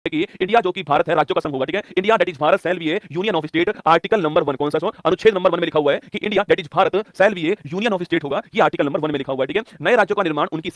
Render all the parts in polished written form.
कि इंडिया जो कि भारत है राज्यों का संघ होगा, ठीक है। India that is Bharat shall be A union of state, article number 1 कौन सा है? अनुच्छेद नंबर 1 में लिखा हुआ है कि India that is Bharat shall be A union of state होगा, ये आर्टिकल नंबर 1 में लिखा हुआ है, ठीक है। नए राज्यों का निर्माण उनकी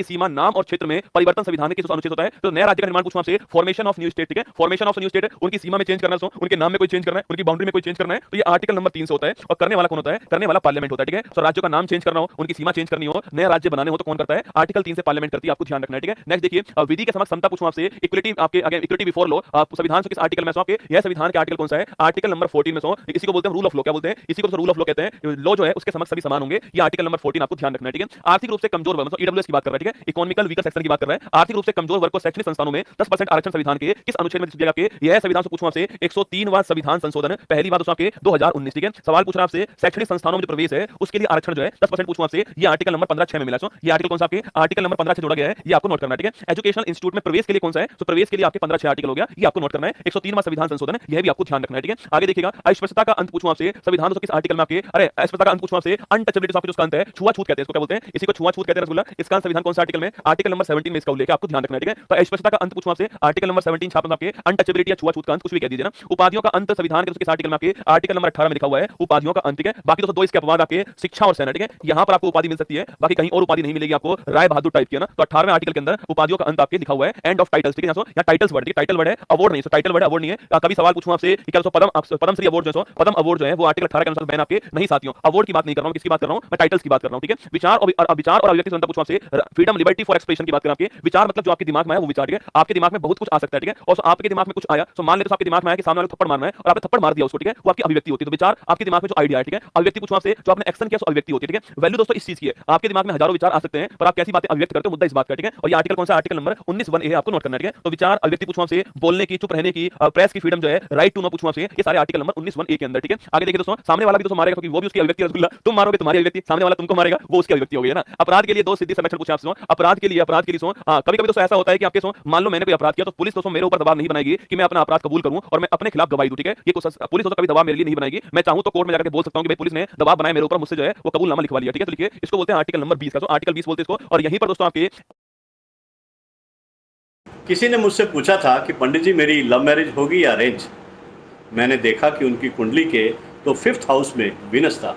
सीमा नाम और क्षेत्र में परिवर्तन संविधान के किस अनुच्छेद होता है? तो नया राज्य का निर्माण पूछूं आपसे, फॉर्मेशन ऑफ न्यू स्टेट, ठीक है। फॉर्मेशन ऑफ न्यू स्टेट, उनकी सीमा में चेंज करना है, उनके नाम में कोई चेंज करना है, उनकी बाउंड्री में कोई चेंज करना है, तो ये आर्टिकल नंबर 3 से होता है। और करने वाला कौन होता है? करने वाला पार्लियामेंट होता है, ठीक है। तो राज्यों का नाम चेंज करना हो, उनकी सीमा चेंज करनी हो, नया राज्य बनाने हो तो कौन करता है? आर्टिकल 3 से पार्लियामेंट करती है, आपको ध्यान रखना है, ठीक है। नेक्स्ट देखिए, विधि के समक्ष समता पूछूं आपसे, इक्वलिटी आपके अगेन इक्वलिटी बिफोर लॉ, संविधान से किस आर्टिकल में आपके? यह संविधान के आर्टिकल कौन सा है? आर्टिकल नंबर 14 में इसी को बोलते हैं रूल ऑफ लॉ, क्या बोलते हैं? इसी को रूल ऑफ लॉ कहते हैं। लॉ जो है उसके समक्ष सभी समान होंगे, ये आर्टिकल नंबर 14 आपको ध्यान रखना है, ठीक है। आर्थिक रूप से कमजोर वर्ग, मतलब ईडब्ल्यूएस की बात कर रहा है, ठीक है। इकोनॉमिकल वीकर सेक्शन की बात कर रहा है। आर्थिक रूप से कमजोर वर्ग को शैक्षणिक संस्थानों में 10% आरक्षण संविधान के किस अनुच्छेद में दिया गया? यह संविधान से पूछूं आपसे 103वां संविधान संशोधन, पहली बात आपके 2019, ठीक है। सवाल पूछ रहा है आपसे, शैक्षणिक संस्थानों में जो प्रवेश है उसके लिए आरक्षण जो है 10% पूछूं आपसे, ये आर्टिकल नंबर 15(6) में मिला। ये आर्टिकल कौन सा आपके? आर्टिकल नंबर 15 से जोड़ा गया है, ये आपको नोट करना है, ठीक है। एजुकेशनल इंस्टीट्यूट में प्रवेश के लिए कौन सा है? तो प्रवेश के लिए आपके 15(6) आर्टिकल हो गया, ये आपको नोट करना है। 103वां संविधान संशोधन, यह भी आपको ध्यान रखना है, ठीक है। आगे देखिएगा, अस्पृश्यता का अंत पूछूं आपसे, संविधान किस आर्टिकल में आपके? अरे अस्पृश्यता का अंत पूछूं आपसे, अनटचेबिलिटी आपके जो अंत है, छुआछूत कहते हैं इसको, क्या बोलते हैं? इसी को छुआछूत कहते हैं रसगुल्ला। इसका संविधान कौन सा आर्टिकल में? आर्टिकल नंबर 17 में इसका उल्लेख है, आपको ध्यान रखना है, ठीक है। तो अस्पृश्यता का अंत पूछूं आपसे, आर्टिकल नंबर 17 छापना आपके, अनटचेबिलिटी या छुआछूत का अंत कुछ भी कह दीजिए ना। उपाधियों का अंत संविधान के किस आर्टिकल में आपके? आर्टिकल नंबर 18 में लिखा हुआ है उपाधियों का अंत, ठीक है। बाकी दोस्तों दो इसके अपवाद आपके शिक्षा और सेना, ठीक है। यहां पर आपको उपाधि मिल सकती है, बाकी कहीं और उपाधि नहीं मिलेगी आपको, राय बहादुर टाइप की है ना। तो 18वें आर्टिकल के अंदर उपाधियों का अंत आपके लिखा हुआ है, एंड ऑफ टाइटल्स, ठीक है। या टाइटल्स वर्ड, टाइटल वर्ड है, अवार्ड नहीं, टाइटल वर्ड अवार्ड नहीं है। कभी सवाल पूछूं आपसे कि क्या पद्म श्री अवार्ड जो पद्म अवार्ड जो है वो आर्टिकल 18 के अनुसार बैन आपके नहीं साथियों, अवार्ड की बात नहीं कर रहा हूं, किसकी बात कर रहा हूं मैं? टाइटल्स की बात कर रहा हूं, ठीक है। विचार और अभिव्यक्ति स्वतंत्रता पूछूं आपसे, फ्रीडम लिबर्टी फॉर एक्सप्रेशन की बात करें, आपके विचार मतलब जो आपके दिमाग में है वो विचार, ठीक है। आपके दिमाग में बहुत कुछ आ सकता है, ठीक है। और आपके दिमाग में कुछ आया तो मान लेते आपके दिमाग में आया कि सामने वाले को थप्पड़ मारना है और आपने थप्पड़ मार दिया उसको, ठीक है, वो आपकी अभिव्यक्ति होती है। तो विचार आपके दिमाग में जो आइडिया है, ठीक है। अभिव्यक्ति पूछूं आपसे, जो आपने एक्शन किया सो अभिव्यक्ति होती है, ठीक है। वैल्यू दोस्तों इस चीज की है, आपके दिमाग में हजारों विचार आ सकते हैं पर आप कैसी बातें अभिव्यक्त करते हो, मुद्दा इस बात का, ठीक है। और ये आर्टिकल कौन सा? आर्टिकल नंबर 19(1) है, आपको नोट करना है, ठीक है। तो विचार अभिव्यक्ति पूछूं आपसे, बोलने की, चुप रहने की, प्रेस की फ्रीडम जो है, राइट टू नो पूछूं आपसे, ये सारे आर्टिकल नंबर 19(1) के अंदर, ठीक है। आगे देखिए दोस्तों, सामने वाला भी दोस्तों मारेगा क्योंकि वो भी उसकी अभिव्यक्ति रसगुल्ला, तुम मारोगे तुम्हारी अभिव्यक्ति, सामने वाला तुमको मारेगा वो उसकी अभिव्यक्ति हो गई है ना। अपराध के लिए दो सिद्धि संरक्षण पूछा आपसे, अपराध के लिए कभी कभी दोस्तों ऐसा होता है कि आपके मान लो मैंने कोई अपराध किया तो पुलिस दोस्तों मेरे ऊपर दबाव नहीं बनाएगी कि मैं अपना अपराध कबूल करूं और मैं अपने खिलाफ गवाही दूं, ठीक है। ये पुलिस दोस्तों कभी दबाव मेरे लिए नहीं बनाएगी, मैं चाहूं तो कोर्ट में जाकर बोल सकता हूं कि भाई पुलिस ने दबाव बनाया मेरे ऊपर, मुझसे जो है वो कबूलनामा लिखवा लिया, ठीक है। तो लिखिए, इसको बोलते हैं आर्टिकल नंबर 20 का, तो आर्टिकल 20 बोलते हैं इसको। और यहीं पर दोस्तों आपके किसी ने मुझसे पूछा था कि पंडित जी मेरी लव मैरिज होगी या अरेंज। मैंने देखा कि उनकी कुंडली के तो 5th हाउस में विनस था,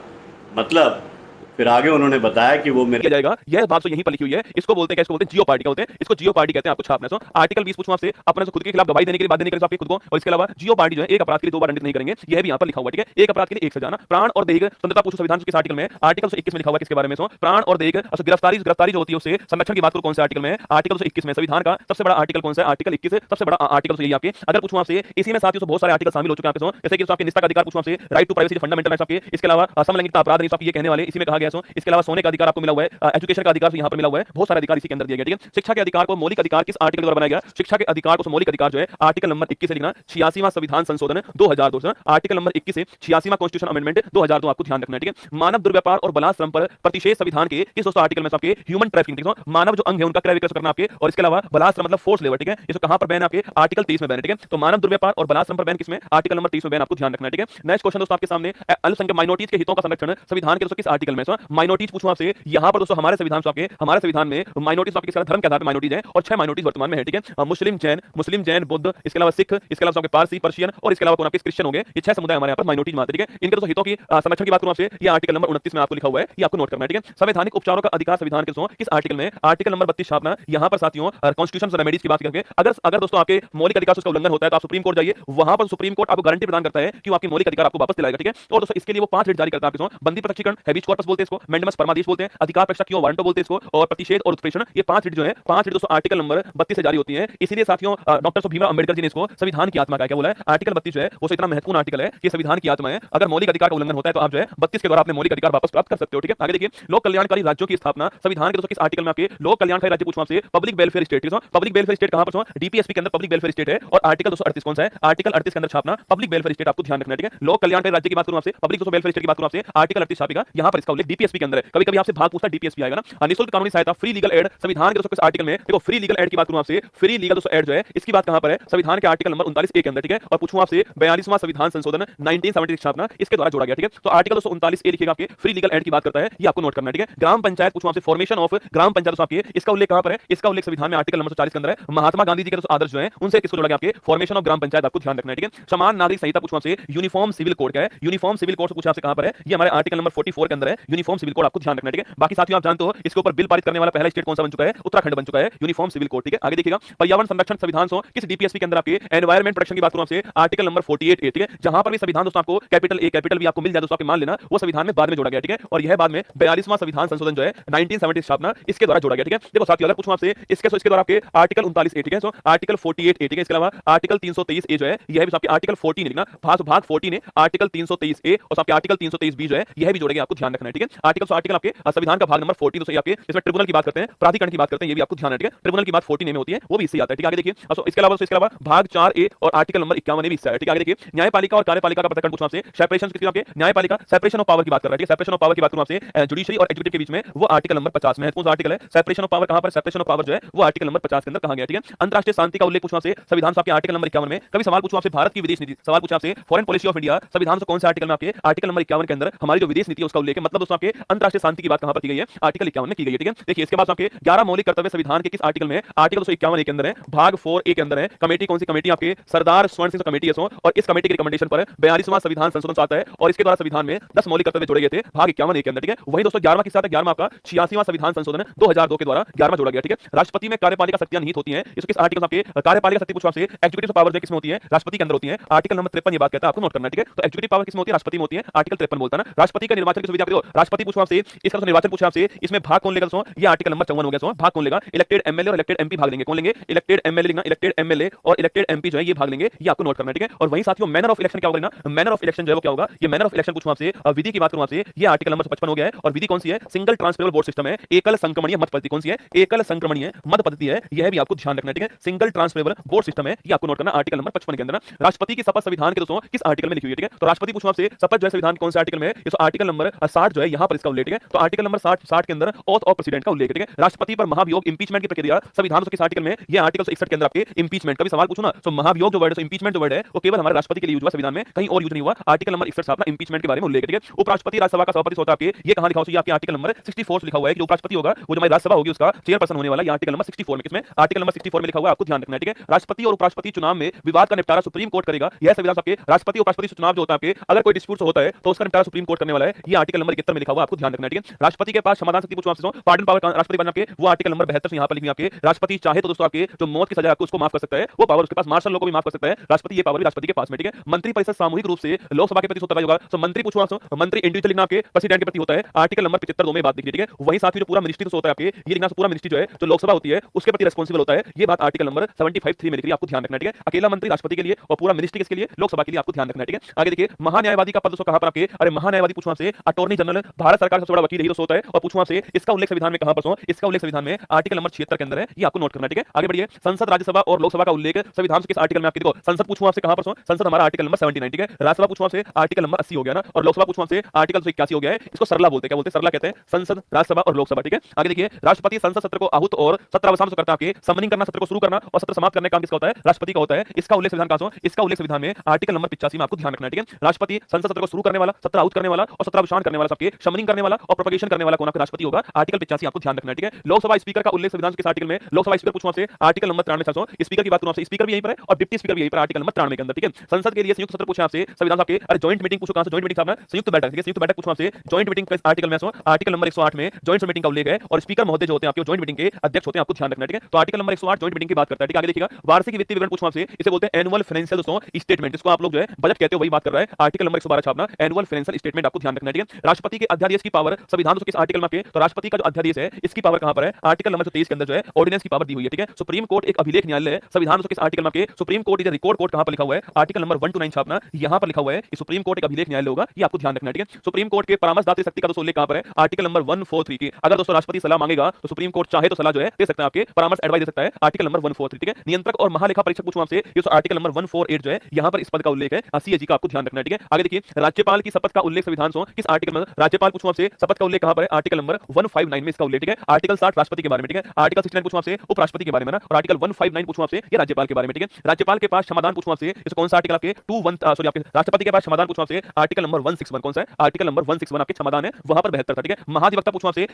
मतलब फिर आगे उन्होंने बताया कि वो किया मेरे जाएगा, यह बात तो यहीं पर लिखी हुई है। इसको बोलते हैं क्या? इसको बोलते हैं जियो पार्टी, का होते हैं इसको जियो पार्टी कहते हैं, आपको छापना है। आर्टिकल 20 पूछूं आपसे, अपने से खुद के खिलाफ गवाही देने के लिए, बात देने के लिए आपके खुद को, और इसके अलावा जियो पार्टी जो है एक अपराध के लिए 2 बार दंडित नहीं करेंगे, यह भी यहां पर लिखा हुआ है, ठीक है। एक अपराध के लिए 1 सजा ना। प्राण और देह स्वतंत्रता पूछो संविधान के किस आर्टिकल में? आर्टिकल 121 में लिखा हुआ है, किसके बारे में? प्राण और देह गिरफ्तारी जो होती है उससे संरक्षण की बात करो, कौन से आर्टिकल में? आर्टिकल 121 में। संविधान का सबसे बड़ा आर्टिकल कौन सा है? आर्टिकल 21 सबसे बड़ा आर्टिकल यही आपके। अगर पूछूं आपसे, इसी में साथियों बहुत सारे आर्टिकल शामिल हो चुके हैं आपके, जैसे कि आपके निष्ठा का अधिकार पूछूं आपसे, right to privacy fundamental rights आपके। इसके अलावा समलैंगिकता अपराध नहीं आपके ये कहने वाले इसी में कहा गया है। इसके अलावा सोने का अधिकार आपको मिला हुआ है, एजुकेशन का अधिकार यहां पर मिला हुआ है, बहुत सारे अधिकार इसी के अंदर दिए गए, ठीक है। शिक्षा के अधिकार को मौलिक अधिकार किस आर्टिकल द्वारा बनाया गया? शिक्षा के अधिकार को मौलिक अधिकार जो है आर्टिकल नंबर 21 से लिखना। 86वां संविधान संशोधन 2002, आर्टिकल नंबर 21 से 86वां कॉन्स्टिट्यूशन अमेंडमेंट 2002 आपको ध्यान रखना है, ठीक है। मानव दुर्व्यापार और बलात्संग पर प्रतिषेध संविधान के किस दोस्तों आर्टिकल में आपके? ह्यूमन ट्रैफिकिंग, मानव जो अंग है उनका क्रय विक्रय करना आपके, और इसके अलावा बलात्संग मतलब फोर्स लेबर, ठीक है। इसको कहां पर बैन आपके? आर्टिकल 23 में बैन है, ठीक है। तो मानव दुर्व्यापार और बलात्संग पर बैन किसमें? आर्टिकल नंबर 23 में बैन, आपको ध्यान रखना है, ठीक है। नेक्स्ट क्वेश्चन दोस्तों आपके सामने, अल्पसंख्यक माइनॉरिटीज के हितों का संरक्षण संविधान के दोस्तों किस आर्टिकल में? माइनॉरिटीज पूछूं आपसे, यहां पर दोस्तों हमारे संविधान से हमारे संविधान में माइनॉरिटीज आपके धर्म के आधार पर माइनॉरिटीज हैं, और 6 माइनॉरिटीज वर्तमान में है, ठीक है। मुस्लिम जैन बुद्ध, इसके अलावा सिख, इसके अलावा पारसी पर्शियन, और इसके अलावा आपके क्रिश्चियन होंगे। ये 6 समुदाय हमारे यहाँ पर माइनॉरिटीज मानते हैं, ठीक है। इनके दोस्तों हितों की संरक्षण की बात करूं आपसे, ये आर्टिकल नंबर 29 में आपको लिखा हुआ है, ये आपको नोट करना है, ठीक है। संवैधानिक उपचारों का अधिकार संविधान के किस आर्टिकल में? Article number 32 छापना। यहाँ पर साथियों कॉन्स्टिट्यूशन रेमेडीज की बात करके, अगर दोस्तों आपके मौलिक अधिकार उसका उल्लंघन होता है तो आप सुप्रीम कोर्ट जाइए, वहां पर सुप्रीम कोर्ट आपको गारंटी प्रदान करता है कि वो आपके मौलिक अधिकार आपको वापस दिलाएगा, ठीक है। और दोस्तों इसके लिए वो 5 रिट जारी करता है आपके, बंदी प्रत्यक्षीकरण हैबिस कॉर्पस बोलते हैं इसको, मैंडेमस परमादेश बोलते हैं, अधिकार परीक्षा क्यों वारंटो बोलते हैं इसको, और प्रतिषेध और उत्प्रेषण, ये 5 रिट जो है 5 रिट दोस्तों आर्टिकल नंबर 32 से जारी होती है। इसीलिए साथियों डॉक्टर भीमराव अंबेडकर जी ने इसको संविधान की आत्मा का क्या बोला है? आर्टिकल 32 जो है वो इतना महत्वपूर्ण आर्टिकल है कि संविधान की आत्मा है। अगर मौलिक अधिकार का उल्लंघन होता है तो आप जो है 32 के द्वारा अपने मौलिक अधिकार वापस प्राप्त कर सकते हो, ठीक है। आगे देखिए, लोक कल्याणकारी राज्यों की स्थापना संविधान के दोस्तों किस आर्टिकल में आपके? लोक कल्याणकारी राज्य पूछूं आपसे, public welfare state, public welfare state कहां पर? डीपीएसपी के अंदर पब्लिक वेलफेयर स्टेट है, और आर्टिकल 238 कौन सा है? आर्टिकल 38 के अंदर छापना पब्लिक वेलफेयर स्टेट, आपको ध्यान रखना है, ठीक है। लोक कल्याणकारी राज्य की बात करूं आपसे, पब्लिक वेलफेयर स्टेट की बात करूं आपसे, आर्टिकल 38 छापेगा, यहां पर इसका उल्लेख डीपीएसपी के अंदर है। कभी कभी आपसे भाग पूछता है, डीपीएसपी आएगा ना, निःशुल्क कानूनी सहायता, फ्री लीगल एड, संविधान के दोस्तों किस आर्टिकल में, देखो फ्री लीगल एड की बात करूं आपसे, फ्री लीगल दोस्तों एड जो है इसकी बात कहां पर है, संविधान के आर्टिकल नंबर 39 ए के अंदर, ठीक है। और पूछूं आपसे 42वां संविधान संशोधन 1976 स्थापना इसके द्वारा जोड़ा गया, ठीक है। तो आर्टिकल 239 ए लिखिएगा आपके, फ्री लीगल एड की बात करता है, ये आपको नोट करना है, ठीक है। ग्राम पंचायत पूछूं आपसे, फॉर्मेशन ऑफ ग्राम पंचायत आपके, इसका उल्लेख कहां पर है, इसका उल्लेख संविधान में आर्टिकल नंबर 40 के अंदर है। महात्मा गांधी जी के आदर्श जो है उनसे किसको जोड़ा गया, आपके फॉर्मेशन ऑफ ग्राम पंचायत, आपको ध्यान रखना है, ठीक है। समान नागरिक संहिता पूछूं आपसे, यूनिफॉर्म सिविल कोड क्या है, यूनिफॉर्म सिविल कोड से पूछा आपसे कहां पर है, ये हमारे आर्टिकल नंबर 44 के अंदर है, यूनिफॉर्म सिविल कोड, आपको ध्यान रखना है, ठीक है। बाकी साथियों आप जानते हो इसके ऊपर बिल पारित करने वाला पहला स्टेट कौन सा बन चुका है, उत्तराखंड बन चुका है, यूनिफॉर्म सिविल कोड, ठीक है। आगे देखिएगा, पर्यावरण संरक्षण संविधान सो किस डीपीएसपी के अंदर, आपके एनवायरमेंट प्रोटेक्शन की बात करूं आपसे, आर्टिकल नंबर 48 ए, ठीक है। जहां पर भी संविधान दोस्तों आपको कैपिटल ए कैपिटल भी आपको मिल जाए दोस्तों, आपके मान लेना वो संविधान में बाद में जोड़ा गया, ठीक है। और यह बाद में 42वां संविधान संशोधन जो है 1970 स्थापना इसके द्वारा जोड़ा गया, ठीक है। देखो साथियों अगर पूछूं आपसे इसके द्वारा आपके आर्टिकल 39 ए, ठीक है, सो आर्टिकल 48 ए, ठीक है। इसके अलावा आर्टिकल 323 ए जो है यह भी आपके आर्टिकल 14 लिखना, भाग 14 है आर्टिकल 323 ए, और आपके आर्टिकल 323 बी जो है यह भी जोड़ेगा, आपको ध्यान रखना है, ठीक है। आर्टिकल आपके संविधान का भाग नंबर 14 दोस्तों आपके, इसमें ट्रिब्यूनल की बात करते हैं, प्राधिकरण की बात करते हैं, ये भी आपको ध्यान है, ठीक है। ट्रिब्यूनल की बात 14 ए में होती है, वो भी इससे आता है, ठीक है। आगे देखिए, इसके अलावा भाग 4 ए और आर्टिकल नंबर 51 भी इससे है, ठीक है। आगे देखिए, न्यायपालिका और कार्यपालिका का प्रकरण पूछा आपसे, सेपरेशन किसकी, आपके न्यायपालिका सेपरेशन ऑफ पावर की बात कर रहा है, ठीक है। सेपरेशन ऑफ पावर की बात करूं आपसे, जुडिशरी और एग्जीक्यूटिव के बीच में, वो आर्टिकल नंबर 50 में है। कौन सा आर्टिकल है, सेपरेशन ऑफ पावर, कहां पर सेपरेशन ऑफ पावर जो है वो आर्टिकल नंबर 50 के अंदर कहां गया, ठीक है। अंतरराष्ट्रीय शांति का उल्लेख पूछा आपसे, संविधान आपके आर्टिकल नंबर 51 में। कभी सवाल पूछूं आपसे भारत की विदेश नीति, सवाल पूछा आपसे फॉरेन पॉलिसी ऑफ इंडिया, संविधान से कौन से आर्टिकल में, आपके आर्टिकल नंबर 51 के अंदर हमारी जो विदेश नीति है उसका उल्लेख है, मतलब दोस्तों आपके अंतरराष्ट्रीय शांति की बात कहां पर की गई है, आर्टिकल 51 में की गई है, ठीक है। देखिए इसके बाद आपके 11 मौलिक कर्तव्य संविधान के किस आर्टिकल में, आर्टिकल 251 ए के अंदर है, भाग 4 ए के अंदर है। कमेटी कौन सी कमेटी, आपके सरदार स्वर्ण सिंह कमेटी है, और इस कमेटी के रिकमेंडेशन पर 42वां संविधान संशोधन आता है, और इसके द्वारा संविधान में 10 मौलिक कर्तव्य जोड़े गए थे, भाग 51 ए के अंदर, ठीक है। वही दोस्तों 11वां किसका था, 11वां आपका 86वां संविधान संशोधन 2002 के द्वारा 11वां जोड़ा गया, ठीक है। राष्ट्रपति में कार्यपालिका शक्तियां निहित होती हैं, इसके किस आर्टिकल आपके कार्यपालिका शक्ति पूछा आपसे, एग्जीक्यूटिव पावर किसमें होती है, राष्ट्रपति के अंदर होती है, आर्टिकल नंबर 53 ये बात कहता है, आपको नोट करना है, ठीक है। तो एग्जीक्यूटिव पावर किसमें होती है, राष्ट्रपति में होती है, आर्टिकल 53 बोलता है ना। राष्ट्रपति का निर्वाचन की सुविधा आपको, राष्ट्रपति पूछा आपसे, इसका निर्वाचन पूछा आपसे, इसमें भाग कौन लेगा दोस्तों, ये आर्टिकल नंबर 54 हो गया, भाग कौन लेगा, इलेक्टेड एमएलए और इलेक्टेड एमपी भाग लेंगे, कौन लेंगे, इलेक्टेड एमएलए लिखना, इलेक्टेड एमएलए और इलेक्टेड एमपी जो है ये भाग लेंगे, ये आपको नोट करना है, ठीक है। और वहीं साथियों मैनर ऑफ इलेक्शन क्या होगा ना, मैनर ऑफ इलेक्शन जो है वो क्या होगा, ये मैनर ऑफ इलेक्शन पूछूं आपसे, विधि की बात करूं आपसे, ये आर्टिकल नंबर 55 हो गया है। और विधि कौन सी है, सिंगल ट्रांसफरेबल वोट सिस्टम है, एकल संक्रमणीय मत पद्धति, कौन सी है, एकल संक्रमणीय मत पद्धति है, यह भी आपको ध्यान रखना है, ठीक है। सिंगल ट्रांसफरेबल वोट सिस्टम है, ये आपको नोट करना, आर्टिकल नंबर 55 के अंदर। राष्ट्रपति की शपथ संविधान के दोस्तों किस आर्टिकल में लिखी हुई है, ठीक है। तो राष्ट्रपति पूछूं आपसे शपथ जो है संविधान कौन से आर्टिकल में है, ये आर्टिकल नंबर 60 जो है यहां पर इसका उल्लेख है, तो आर्टिकल नंबर 60 के अंदर ऑथ ऑफ प्रेसिडेंट का उल्लेख है, ठीक है। राष्ट्रपति पर महाभियोग इंपीचमेंट की प्रक्रिया संविधान किस आर्टिकल में, ये आर्टिकल 61 के अंदर आपके इंपीचमेंट का भी सवाल पूछो ना, तो महाभियोग जो वर्ड है, इंपीचमेंट जो वर्ड है वो केवल हमारे राष्ट्रपति के लिए यूज हुआ, संविधान में कहीं और यूज नहीं हुआ, आर्टिकल नंबर 61 स्थापना इंपीचमेंट के बारे में उल्लेख है, ठीक है। उपराष्ट्रपति राज्यसभा का सभापति होता है आपके, ये कहां लिखा हुआ है, आपके आर्टिकल नंबर 64 लिखा हुआ है कि उपराष्ट्रपति होगा वो जो हमारी राज्यसभा होगी उसका चेयरपर्सन होने वाला, ये आर्टिकल नंबर 64 में, किसमें, आर्टिकल नंबर 64 में लिखा हुआ है, आपको ध्यान रखना है, ठीक है। राष्ट्रपति और उपराष्ट्रपति चुनाव में विवाद का निपटारा सुप्रीम कोर्ट करेगा, यह संविधान आपके राष्ट्रपति और उपराष्ट्रपति चुनाव जो होता है आपके, अगर कोई डिस्प्यूट होता है तो उसका निपटारा सुप्रीम कोर्ट करने वाला है, ये आर्टिकल नंबर 71 में लिखा हुआ है, आपको ध्यान रखना है, ठीक है। राष्ट्रपति के पास समाधान शक्ति पूछो आपसे, पार्डन पावर राष्ट्रपति बनने आपके, वो आर्टिकल नंबर 72 से यहां पर लिखी आपके, राष्ट्रपति चाहे तो दोस्तों आपके जो मौत की सजा आपको उसको माफ कर सकता है, वो पावर उसके पास, मार्शल लॉ को भी माफ कर सकता है राष्ट्रपति, ये पावर भी राष्ट्रपति के पास में, ठीक है। मंत्री परिषद सामूहिक रूप से लोकसभा के प्रति होता होगा, तो मंत्री पूछो आपसे, मंत्री इंडिविजुअली लिखना आपके प्रेसिडेंट के प्रति होता है, आर्टिकल नंबर 75 2 में बात लिखी, ठीक है। वही साथ ही जो पूरा मिनिस्ट्री होता है आपके, ये लिखना पूरा मिनिस्ट्री जो है जो लोकसभा होती है उसके प्रति रिस्पांसिबल होता है, ये बात आर्टिकल नंबर 75 3 में लिखी है, आपको ध्यान रखना है, ठीक है। अकेला मंत्री राष्ट्रपति के लिए और पूरा मिनिस्ट्री किसके लिए, लोकसभा के लिए, आपको ध्यान रखना है, ठीक है। आगे देखिए, महान्यायवादी का पद दोस्तों कहां पर आपके, अरे महान्यायवादी पूछो आपसे, अटॉर्नी जनरल भारत सरकार का सबसे बड़ा वकील यही दोस्तों होता है, और पूछो आपसे इसका उल्लेख संविधान में कहां पर, इसका उल्लेख संविधान में आर्टिकल नंबर 76 के अंदर है, ये आपको नोट करना है, ठीक है। आगे बढ़िए, संसद राज्यसभा और लोकसभा का उल्लेख संविधान के किस आर्टिकल में, आपके देखो संसद पूछो आपसे कहां पर, संसद हमारा आर्टिकल नंबर 79, ठीक है। राज्यसभा पूछो आपसे आर्टिकल नंबर 80 हो गया ना, और लोकसभा पूछो आपसे आर्टिकल 81 हो गया है, इसको सरला बोलते हैं, क्या बोलते हैं, सरला कहते हैं, संसद राज्यसभा और लोकसभा, ठीक है। आगे देखिए, राष्ट्रपति संसद सत्र को आहूत और सत्र अवसान करता है, आपके समनिंग करना, सत्र को शुरू करना और सत्र समाप्त करने का काम किसका होता है, राष्ट्रपति का होता है, इसका उल्लेख संविधान का, इसका उल्लेख संविधान में आर्टिकल नंबर 85 में, आपको ध्यान रखना है, ठीक है। राष्ट्रपति संसद सत्र को शुरू करने वाला, सत्र आहूत करने वाला और सत्र अवसान करने वाला, सबके समनिंग करने वाला और प्रोपगेशन करने वाला कौन आपका राष्ट्रपति होगा, आर्टिकल 85 आपको ध्यान रखना है, ठीक है। लोकसभा स्पीकर का उल्लेख संविधान के आर्टिकल में, लोकसभा स्पीकर पूछो आपसे आर्टिकल नंबर 93 स्पीकर की बात करूं आपसे, स्पीकर भी यहीं पर है और डिप्टी स्पीकर भी यहीं पर आर्टिकल नंबर 93 के अंदर, ठीक है। संसद के लिए संयुक्त सत्र पूछा आपसे संविधान आपके, अरे जॉइंट मीटिंग पूछो कहां से, जॉइंट मीटिंग साहब संयुक्त बैठक, ठीक है। संयुक्त बैठक पूछो आपसे, जॉइंट मीटिंग का आर्टिकल में आर्टिकल नंबर 108 में जॉइंट मीटिंग का उल्लेख है, और स्पीकर महोदय जो होते हैं आपके जॉइंट मीटिंग के अध्यक्ष होते हैं, आपको ध्यान रखना है, ठीक है। तो आर्टिकल नंबर 108 जॉइंट मीटिंग की बात करता है, ठीक है। आगे देखिएगा, वार्षिक वित्तीय विवरण पूछो आपसे, इसे बोलते हैं एनुअल फाइनेंशियल दोस्तों स्टेटमेंट, इसको आप लोग जो है बजट कहते हो, वही बात कर रहा है, आर्टिकल नंबर 112 छापना, एनुअल फाइनेंशियल स्टेटमेंट, आपको ध्यान रखना है, ठीक है। राष्ट्रपति के अध्यादेश की पावर संविधान के किस आर्टिकल में, तो राष्ट्रपति का जो अध्यादेश है इसकी पावर कहां पर है, आर्टिकल नंबर 23 के अंदर जो है ऑर्डिनेंस की पावर दी हुई है, ठीक है। सुप्रीम कोर्ट एक अभिलेख न्यायालय है, संविधान के किस आर्टिकल में, supreme court is record court कहां पर लिखा हुआ है, आर्टिकल नंबर 129 छापना, यहां पर लिखा हुआ है कि सुप्रीम कोर्ट एक अभिलेख न्यायालय होगा, ये आपको ध्यान रखना है, ठीक है। सुप्रीम कोर्ट के परामर्शदात्री शक्ति का दोस्तों उल्लेख कहां पर है, आर्टिकल नंबर 143 की, अगर दोस्तों राष्ट्रपति सलाह मांगेगा तो सुप्रीम कोर्ट चाहे तो सलाह जो है दे सकता है, आपके परामर्श एडवाइस दे सकता है, आर्टिकल नंबर 143, ठीक है। नियंत्रक और महालेखा परीक्षक पूछूं आपसे, ये आर्टिकल नंबर 148 जो है यहां पर इस पद का उल्लेख है, सीएजी का, आपको ध्यान रखना है, ठीक है। आगे देखिए, राज्यपाल की शपथ का उल्लेख संविधान किस आर्टिकल में, राज्यपाल राज्यपाल पूछूं आपसे शपथ का उल्लेख कहां पर है? आर्टिकल नंबर 159 में इसका उल्लेख, ठीक है। आर्टिकल 60 राष्ट्रपति के बारे में, ठीक है। आर्टिकल 69 पूछूं आपसे उपराष्ट्रपति के बारे में ना, और आर्टिकल 159 पूछूं आपसे ये राज्यपाल के बारे में, ठीक है। राज्यपाल के पास क्षमादान पूछूं आपसे, इस कौन सा आर्टिकल आपके 21 सॉरी आपके राष्ट्रपति के पास क्षमादान पूछूं आपसे आर्टिकल नंबर 161 कौन सा है? आर्टिकल नंबर 161 आपके क्षमादान है वहां पर 72 था, ठीक है। महाधिवक्ता पूछूं आपसे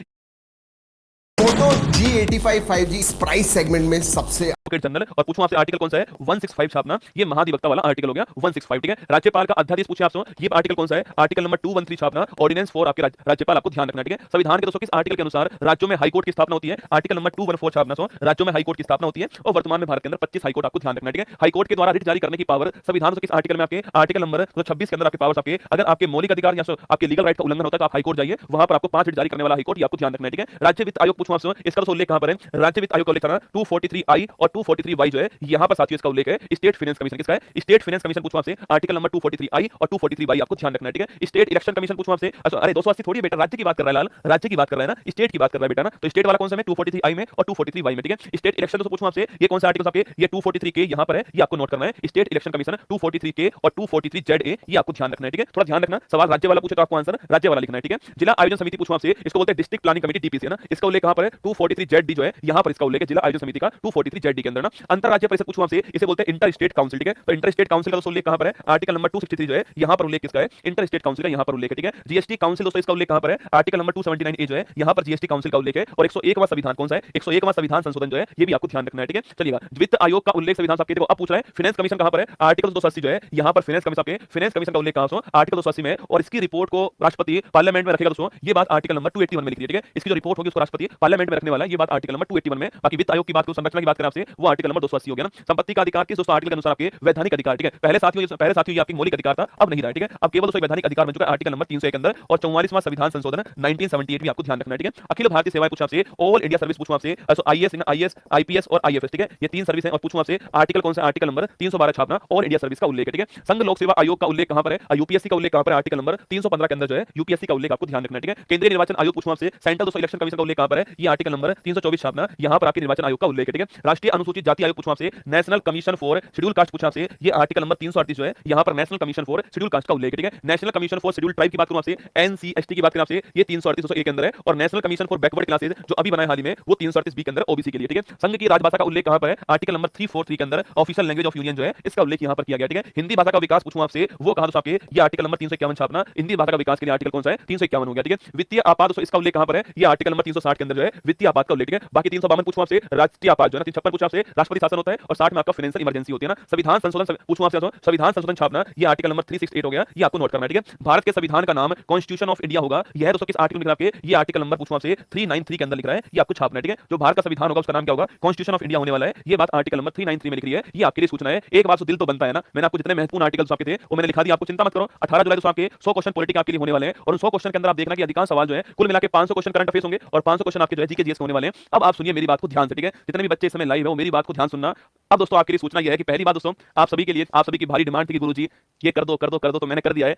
मोटो G85 5G इस प्राइस सेगमेंट में सबसे एडवोकेट जनरल, और पूछूं आपसे आर्टिकल कौन सा है? 165 छापना, ये महाधिवक्ता वाला आर्टिकल हो गया 165, ठीक है। राज्यपाल का अध्यादेश पूछे आपसे, ये आर्टिकल कौन सा है? आर्टिकल नंबर 213 छापना, ऑर्डिनेंस 4 आपके राज्यपाल आपको ध्यान रखना, ठीक है। संविधान के दोस्तों किस आर्टिकल के अनुसार राज्यों में हाईकोर्ट की स्थापना होती है? आर्टिकल नंबर 214 छापना, राज्यों में हाईकोर्ट की स्थापना होती है, और वर्तमान में भारत के अंदर 25 हाईकोर्ट आपको ध्यान रखना, ठीक है। हाईकोर्ट के द्वारा रिट जारी करने की पावर संविधान के किस आर्टिकल में आपके? आर्टिकल नंबर 26 के अंदर आपके पावर्स आपके, अगर आपके मौलिक अधिकार या आपके लीगल राइट का उल्लंघन होता है तो आप हाईकोर्ट जाइए, वहां पर आपको 5 रिट जारी करने वाला हाईकोर्ट, ये आपको ध्यान रखना है, ठीक है। राज्य वित्त आयोग पूछूं आपसे, इसका उल्लेख कहां पर है? राज्य वित्त आयोग का उल्लेख करना 243I और 243Y जो है यहां पर साथियों इसका उल्लेख है। स्टेट फाइनेंस कमीशन किसका है? स्टेट फाइनेंस कमीशन पूछूं आपसे आर्टिकल नंबर 243I और 243Y आपको ध्यान रखना है, ठीक है। स्टेट इलेक्शन कमीशन पूछूं आपसे, अरे 280 थोड़ी बेटा, राज्य की बात कर रहा है लाल, राज्य की बात कर रहा है ना, स्टेट की बात कर रहा है बेटा ना, तो स्टेट वाला कौन सा है? 243I में और 243Y में, ठीक है। स्टेट इलेक्शन तो पूछूं आपसे ये कौन सा आर्टिकल आपके? ये 243 के यहां पर है, ये आपको नोट करना है। स्टेट इलेक्शन कमीशन 243 के और 243 ZA ये आपको ध्यान रखना है, ठीक है। थोड़ा ध्यान रखना, सवाल राज्य वाला पूछे तो आपको आंसर राज्य वाला लिखना है, ठीक है। जिला आयोजन समिति पूछूं आपसे, इसको बोलते हैं डिस्ट्रिक्ट प्लानिंग कमेटी DPC है ना, इसका उल्लेख कहां पर है? 243 ZD जो है यहां पर इसका उल्लेख है, जिला आयोजन समिति का 243 ZD के अंदर ना। अंतरराज्य परिषद पूछूं आपसे, इसे बोलते हैं इंटर स्टेट काउंसिल, ठीक है। तो इंटर स्टेट काउंसिल का उल्लेख कहां पर है? आर्टिकल नंबर 263 जो है यहां पर उल्लेख किसका है? इंटर स्टेट काउंसिल का यहां पर उल्लेख है, ठीक है। जीएसटी काउंसिल दोस्तों इसका उल्लेख कहां पर है? आर्टिकल नंबर 279A जो है यहां पर जीएसटी काउंसिल का उल्लेख है, और 101वां संविधान कौन सा है? 101वां संविधान संशोधन जो है ये भी आपको ध्यान रखना है, ठीक है। चलिएगा, वित्त आयोग का उल्लेख संविधान आपके देखो अब पूछ रहा है। फाइनेंस कमीशन कहां पर है? आर्टिकल 280 जो है यहां पर फाइनेंस कमीशन आपके फाइनेंस कमीशन का उल्लेख कहां से? आर्टिकल 280 में, और इसकी रिपोर्ट को राष्ट्रपति पार्लियामेंट में रखेगा दोस्तों, ये बात आर्टिकल नंबर 281 में लिखी है, ठीक है। इसकी जो रिपोर्ट होगी उसको राष्ट्रपति पार्लियामेंट में रखने वाला है, ये बात आर्टिकल नंबर 281 में। बाकी वित्त आयोग की बात करो, संरचना की बात करें आपसे, वो आर्टिकल नंबर 280 हो गया ना। संपत्ति का अधिकार किस दोस्तों आर्टिकल के अनुसार आपके? वैधानिक अधिकार, ठीक है। पहले साथियों ये आपकी मौलिक अधिकार था, अब नहीं रहा, ठीक है। अब केवल दोस्तों वैधानिक अधिकार बन चुका है आर्टिकल नंबर 301 के अंदर, और 44वां संविधान संशोधन 1978 भी आपको ध्यान रखना है, ठीक है। अखिल भारतीय सेवाएं पूछूं आपसे, ऑल इंडिया सर्विस पूछूं आपसे, IAS, IPS और IFS, ठीक है। ये 3 सर्विस है, और पूछूं आपसे आर्टिकल कौन सा? आर्टिकल नंबर 312 छापना, ऑल इंडिया सर्विस का उल्लेख है, ठीक है। संघ लोक सेवा आयोग का उल्लेख कहां पर है? UPSC का उल्लेख कहां पर है? आर्टिकल नंबर 315 के अंदर जो है UPSC का उल्लेख आपको ध्यान रखना है, ठीक है। केंद्रीय निर्वाचन आयोग पूछूं आपसे, सेंट्रल दोस्तों इलेक्शन कमीशन का उल्लेख कहां पर है? ये आर्टिकल नंबर 324 छापना, यहां पर आपके निर्वाचन आयोग का उल्लेख है, ठीक है। राष्ट्रीय अनुसूचित जाति आयोग पूछूं आपसे, national commission for schedule caste पूछा आपसे, ये आर्टिकल नंबर 338 जो है यहां पर national commission for schedule caste का उल्लेख है, ठीक है। National commission for schedule tribe की बात करूं आपसे, NCST की बात करें आपसे, ये 338 के अंदर है, और national commission for backward classes जो अभी बना है हाल ही में, वो 338B के अंदर OBC के लिए, ठीक है। संघ की राजभाषा का उल्लेख कहां पर है? आर्टिकल नंबर 343 के अंदर ऑफिशियल लैंग्वेज ऑफ यूनियन जो है इसका उल्लेख यहां पर किया गया, ठीक है। हिंदी भाषा का विकास पूछूं आपसे, वो कहां दोस्तों आपके? ये आर्टिकल नंबर 351 छापना, हिंदी भाषा का विकास के लिए आर्टिकल कौन सा है? 351 हो गया, ठीक है। वित्तीय आपात दोस्तों इसका उल्लेख कहां पर है? ये आर्टिकल नंबर 360 के अंदर जो है वित्तीय आपात का उल्लेख, ठीक है। बाकी 352 पूछूं आपसे राष्ट्रीय आपात जो है ना, 356 पूछूं आपसे राष्ट्रपति शासन होता है, और 60 में आपका फाइनेंशियल इमरजेंसी होती है ना। संविधान संशोधन पूछूं आपसे, संविधान संशोधन छापना, ये आर्टिकल नंबर 368 हो गया, ये आपको नोट करना है, ठीक है। भारत के संविधान का नाम कॉन्स्टिट्यूशन ऑफ इंडिया होगा, यह दोस्तों किस आर्टिकल में लिखा है? ये आर्टिकल नंबर पूछूं आपसे 393 के अंदर लिख रहा है, ये आपको छापना है, ठीक है। जो भारत का संविधान होगा उसका नाम क्या होगा? कॉन्स्टिट्यूशन ऑफ इंडिया होने वाला है, ये बात आर्टिकल नंबर 393 में लिख रही है, ये आपके लिए सूचना है। एक बात तो दिल तो बनता है ना, मैंने आपको जितने महत्वपूर्ण आर्टिकल्स आपके थे वो मैंने लिखा दिया, आपको चिंता मत करो। 18 जुलाई को आपके 100 क्वेश्चन पॉलिटिक आपके लिए होने वाले हैं, और उन 100 क्वेश्चन के अंदर आप देखना कि अधिकांश सवाल जो है कुल मिला के 500 क्वेश्चन करंट अफेयर्स होंगे, और 500 क्वेश्चन आपके जो है जीके जीएस होने वाले हैं। अब आप सुनिए मेरी बात को ध्यान से, ठीक है। जितने भी बच्चे इस समय लाइव है वो मेरी बात को ध्यान सुनना। अब दोस्तों आपके लिए सूचना यह है कि पहली बात दोस्तों, आप सभी के लिए, आप सभी की भारी डिमांड थी कि गुरुजी ये कर दो, तो मैंने कर दिया है।